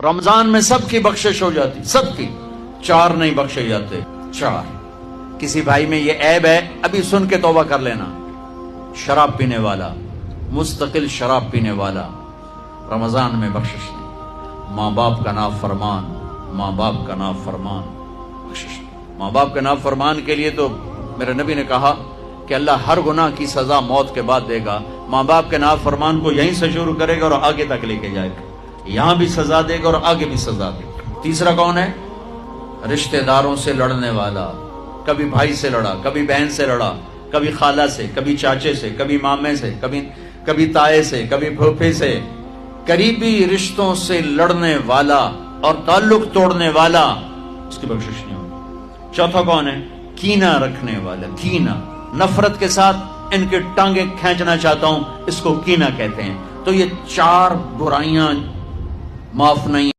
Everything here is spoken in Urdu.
رمضان میں سب کی بخشش ہو جاتی، سب کی، 4 نہیں بخشے جاتے، 4۔ کسی بھائی میں یہ عیب ہے، ابھی سن کے توبہ کر لینا۔ شراب پینے والا، مستقل شراب پینے والا، رمضان میں بخشش نہیں۔ ماں باپ کا نافرمان، ماں باپ کا نافرمان، بخشش نہیں۔ ماں باپ کا نافرمان کے لیے تو میرے نبی نے کہا کہ اللہ ہر گناہ کی سزا موت کے بعد دے گا۔ ماں باپ کے نافرمان کو یہیں سے شروع کرے گا اور آگے تک لے کے جائے گا، یہاں بھی سزا دے گا اور آگے بھی سزا دے گا۔ تیسرا کون ہے؟ رشتہ داروں سے لڑنے والا، کبھی بھائی سے لڑا، کبھی بہن سے لڑا، کبھی خالہ سے، کبھی چاچے سے، کبھی مامے سے، کبھی تائے سے، کبھی پھوپھے سے، قریبی رشتوں سے لڑنے والا اور تعلق توڑنے والا، اس کی بخشش نہیں ہوگی۔ چوتھا کون ہے؟ کینہ رکھنے والا، کینہ، نفرت کے ساتھ ان کے ٹانگیں کھینچنا چاہتا ہوں، اس کو کینہ کہتے ہیں۔ تو یہ 4 برائیاں معاف نہیں